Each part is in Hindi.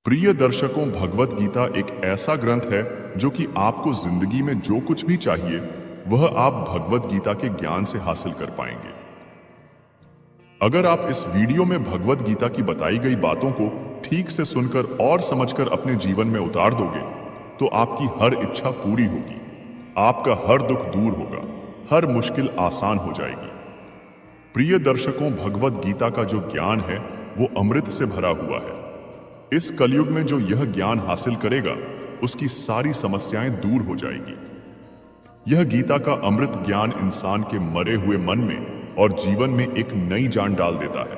प्रिय दर्शकों, भगवत गीता एक ऐसा ग्रंथ है जो कि आपको जिंदगी में जो कुछ भी चाहिए वह आप भगवत गीता के ज्ञान से हासिल कर पाएंगे। अगर आप इस वीडियो में भगवत गीता की बताई गई बातों को ठीक से सुनकर और समझकर अपने जीवन में उतार दोगे तो आपकी हर इच्छा पूरी होगी, आपका हर दुख दूर होगा, हर मुश्किल आसान हो जाएगी। प्रिय दर्शकों, भगवत गीता का जो ज्ञान है वो अमृत से भरा हुआ है। इस कलयुग में जो यह ज्ञान हासिल करेगा उसकी सारी समस्याएं दूर हो जाएगी। यह गीता का अमृत ज्ञान इंसान के मरे हुए मन में और जीवन में एक नई जान डाल देता है।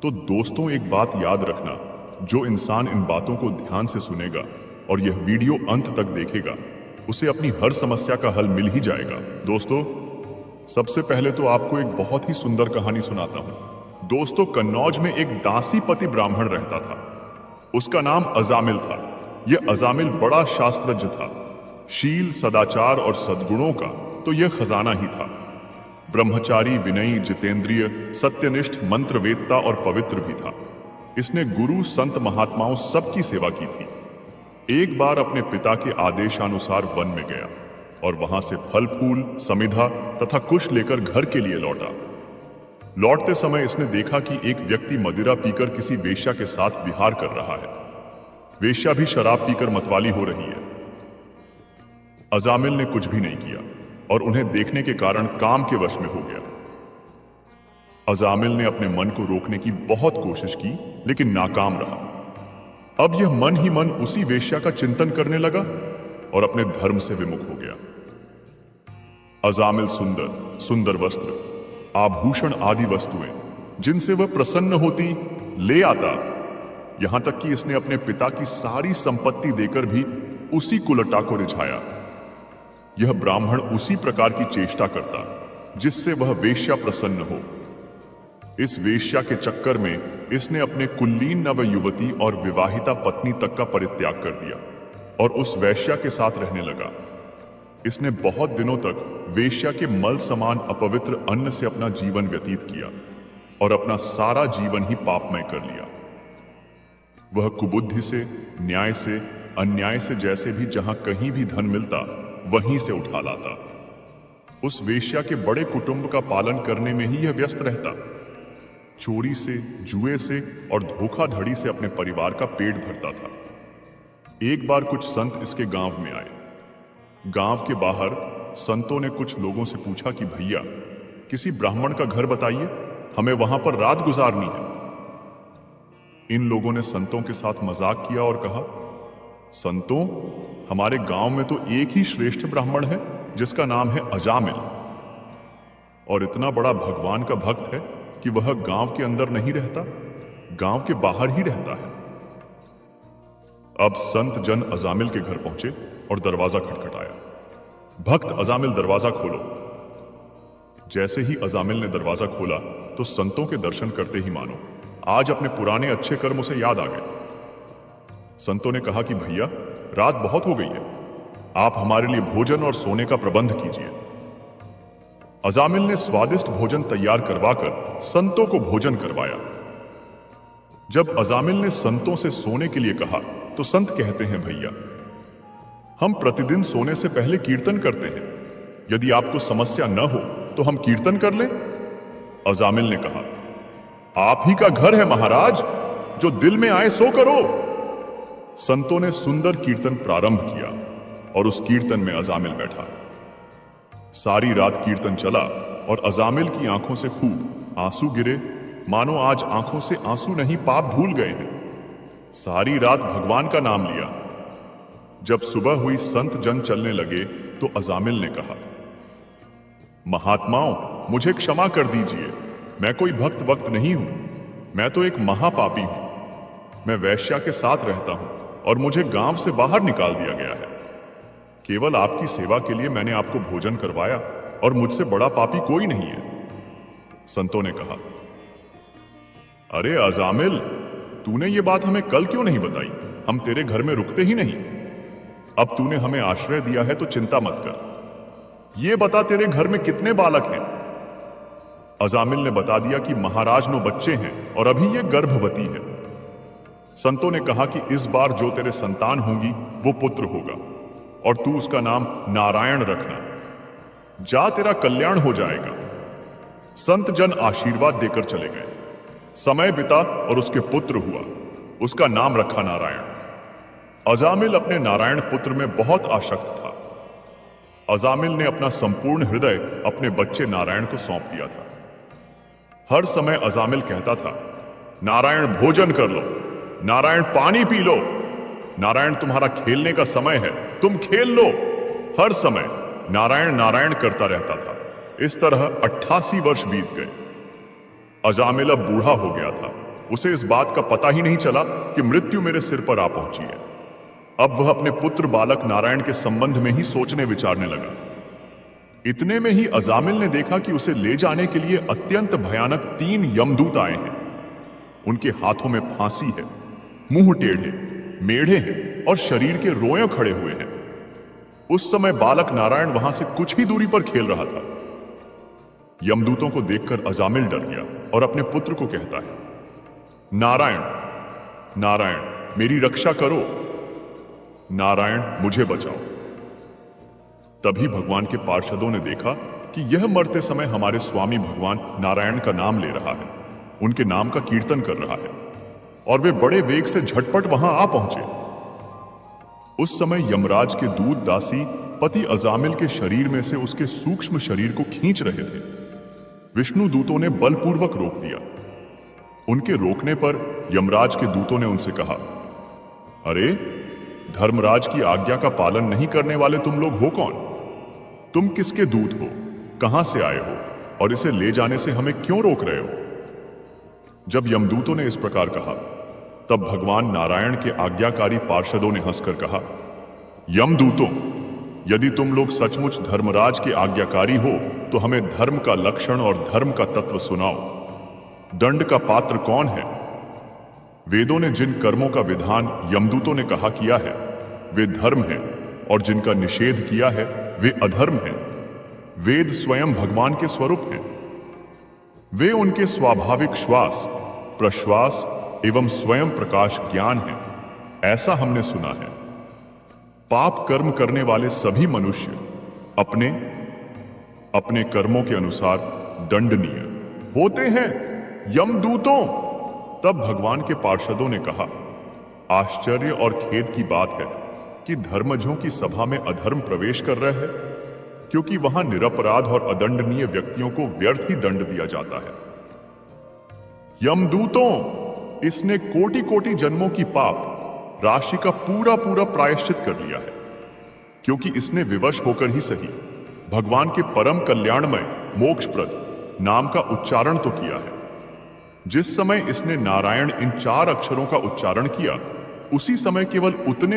तो दोस्तों, एक बात याद रखना, जो इंसान इन बातों को ध्यान से सुनेगा और यह वीडियो अंत तक देखेगा उसे अपनी हर समस्या का हल मिल ही जाएगा। दोस्तों, सबसे पहले तो आपको एक बहुत ही सुंदर कहानी सुनाता हूं। दोस्तों, कन्नौज में एक दासी पति ब्राह्मण रहता था। उसका नाम अजामिल था। यह अजामिल बड़ा शास्त्रज्ञ था। शील, सदाचार और सद्गुणों का तो यह खजाना ही था। ब्रह्मचारी, विनयी, जितेंद्रिय, सत्यनिष्ठ, मंत्रवेत्ता और पवित्र भी था। इसने गुरु, संत, महात्माओं सबकी सेवा की थी। एक बार अपने पिता के आदेशानुसार वन में गया और वहां से फल फूल, समिधा तथा कुश लेकर घर के लिए लौटा। लौटते समय इसने देखा कि एक व्यक्ति मदिरा पीकर किसी वेश्या के साथ विहार कर रहा है। वेश्या भी शराब पीकर मतवाली हो रही है। अजामिल ने कुछ भी नहीं किया और उन्हें देखने के कारण काम के वश में हो गया। अजामिल ने अपने मन को रोकने की बहुत कोशिश की लेकिन नाकाम रहा। अब यह मन ही मन उसी वेश्या का चिंतन करने लगा और अपने धर्म से विमुख हो गया। अजामिल सुंदर सुंदर वस्त्र, आभूषण आदि वस्तुएं जिनसे वह प्रसन्न होती ले आता। यहां तक कि इसने अपने पिता की सारी संपत्ति देकर भी उसी कुलटा को रिझाया। यह ब्राह्मण उसी प्रकार की चेष्टा करता जिससे वह वेश्या प्रसन्न हो। इस वेश्या के चक्कर में इसने अपने कुलीन नव युवती और विवाहिता पत्नी तक का परित्याग कर दिया और उस वेश्या के साथ रहने लगा। इसने बहुत दिनों तक वेश्या के मल समान अपवित्र अन्न से अपना जीवन व्यतीत किया और अपना सारा जीवन ही पापमय कर लिया। वह कुबुद्धि से, न्याय से, अन्याय से, जैसे भी जहां कहीं भी धन मिलता वहीं से उठा लाता। उस वेश्या के बड़े कुटुंब का पालन करने में ही यह व्यस्त रहता। चोरी से, जुए से और धोखाधड़ी से अपने परिवार का पेट भरता था। एक बार कुछ संत इसके गांव में आए। गांव के बाहर संतों ने कुछ लोगों से पूछा कि भैया, किसी ब्राह्मण का घर बताइए, हमें वहां पर रात गुजारनी है। इन लोगों ने संतों के साथ मजाक किया और कहा, संतों, हमारे गांव में तो एक ही श्रेष्ठ ब्राह्मण है जिसका नाम है अजामिल, और इतना बड़ा भगवान का भक्त है कि वह गांव के अंदर नहीं रहता, गांव के बाहर ही रहता है। अब संत जन अजामिल के घर पहुंचे और दरवाजा खटखटाया। भक्त अजामिल, दरवाजा खोलो। जैसे ही अजामिल ने दरवाजा खोला तो संतों के दर्शन करते ही मानो आज अपने पुराने अच्छे कर्म उसे याद आ गए। संतों ने कहा कि भैया, रात बहुत हो गई है, आप हमारे लिए भोजन और सोने का प्रबंध कीजिए। अजामिल ने स्वादिष्ट भोजन तैयार करवाकर संतों को भोजन करवाया। जब अजामिल ने संतों से सोने के लिए कहा तो संत कहते हैं, भैया, हम प्रतिदिन सोने से पहले कीर्तन करते हैं, यदि आपको समस्या न हो तो हम कीर्तन कर लें। अजामिल ने कहा, आप ही का घर है महाराज, जो दिल में आए सो करो। संतों ने सुंदर कीर्तन प्रारंभ किया और उस कीर्तन में अजामिल बैठा। सारी रात कीर्तन चला और अजामिल की आंखों से खूब आंसू गिरे, मानो आज आंखों से आंसू नहीं पाप धुल गए हैं। सारी रात भगवान का नाम लिया। जब सुबह हुई, संत जन चलने लगे तो अजामिल ने कहा, महात्माओं, मुझे क्षमा कर दीजिए, मैं कोई भक्त वक्त नहीं हूं, मैं तो एक महापापी हूं। मैं वेश्या के साथ रहता हूं और मुझे गांव से बाहर निकाल दिया गया है। केवल आपकी सेवा के लिए मैंने आपको भोजन करवाया और मुझसे बड़ा पापी कोई नहीं है। संतों ने कहा, अरे अजामिल, तूने ये बात हमें कल क्यों नहीं बताई? हम तेरे घर में रुकते ही नहीं। अब तूने हमें आश्रय दिया है तो चिंता मत कर। ये बता, तेरे घर में कितने बालक हैं? अजामिल ने बता दिया कि महाराज 9 बच्चे हैं और अभी ये गर्भवती है। संतों ने कहा कि इस बार जो तेरे संतान होंगी वो पुत्र होगा और तू उसका नाम नारायण रखना। जा, तेरा कल्याण हो जाएगा। संत जन आशीर्वाद देकर चले गए। समय बीता और उसके पुत्र हुआ। उसका नाम रखा नारायण। अजामिल अपने नारायण पुत्र में बहुत आसक्त था। अजामिल ने अपना संपूर्ण हृदय अपने बच्चे नारायण को सौंप दिया था। हर समय अजामिल कहता था, नारायण भोजन कर लो, नारायण पानी पी लो, नारायण तुम्हारा खेलने का समय है, तुम खेल लो। हर समय नारायण नारायण करता रहता था। इस तरह 88 वर्ष बीत गए। अजामिल अब बूढ़ा हो गया था। उसे इस बात का पता ही नहीं चला कि मृत्यु मेरे सिर पर आ पहुंची है। अब वह अपने पुत्र बालक नारायण के संबंध में ही सोचने विचारने लगा। इतने में ही अजामिल ने देखा कि उसे ले जाने के लिए अत्यंत भयानक 3 यमदूत आए हैं। उनके हाथों में फांसी है, मुंह टेढ़े, मेढ़े हैं और शरीर के रोए खड़े हुए हैं। उस समय बालक नारायण वहां से कुछ ही दूरी पर खेल रहा था। यमदूतों को देखकर अजामिल डर गया और अपने पुत्र को कहता है, नारायण नारायण मेरी रक्षा करो, नारायण मुझे बचाओ। तभी भगवान के पार्षदों ने देखा कि यह मरते समय हमारे स्वामी भगवान नारायण का नाम ले रहा है, उनके नाम का कीर्तन कर रहा है, और वे बड़े वेग से झटपट वहां आ पहुंचे। उस समय यमराज के दूत दासी पति अजामिल के शरीर में से उसके सूक्ष्म शरीर को खींच रहे थे। विष्णु दूतों ने बलपूर्वक रोक दिया। उनके रोकने पर यमराज के दूतों ने उनसे कहा, अरे, धर्मराज की आज्ञा का पालन नहीं करने वाले तुम लोग हो कौन? तुम किसके दूत हो, कहां से आए हो और इसे ले जाने से हमें क्यों रोक रहे हो? जब यमदूतों ने इस प्रकार कहा, तब भगवान नारायण के आज्ञाकारी पार्षदों ने हंसकर कहा, यमदूतों, यदि तुम लोग सचमुच धर्मराज के आज्ञाकारी हो तो हमें धर्म का लक्षण और धर्म का तत्व सुनाओ। दंड का पात्र कौन है? वेदों ने जिन कर्मों का विधान यमदूतों ने कहा किया है वे धर्म है, और जिनका निषेध किया है वे अधर्म है। वेद स्वयं भगवान के स्वरूप हैं। वे उनके स्वाभाविक श्वास, प्रश्वास एवं स्वयं प्रकाश ज्ञान है, ऐसा हमने सुना है। पाप कर्म करने वाले सभी मनुष्य अपने अपने कर्मों के अनुसार दंडनीय होते हैं। यमदूतों, तब भगवान के पार्षदों ने कहा, आश्चर्य और खेद की बात है कि धर्मजों की सभा में अधर्म प्रवेश कर रहा है, क्योंकि वहां निरपराध और अदंडनीय व्यक्तियों को व्यर्थ ही दंड दिया जाता है। यमदूतों, इसने कोटि कोटि जन्मों की पाप राशि का पूरा पूरा प्रायश्चित कर लिया है, क्योंकि इसने विवश होकर ही सही भगवान के परम कल्याणमय मोक्षप्रद नाम का उच्चारण तो किया है। जिस समय इसने नारायण इन 4 अक्षरों का उच्चारण किया, उसी समय केवल उतने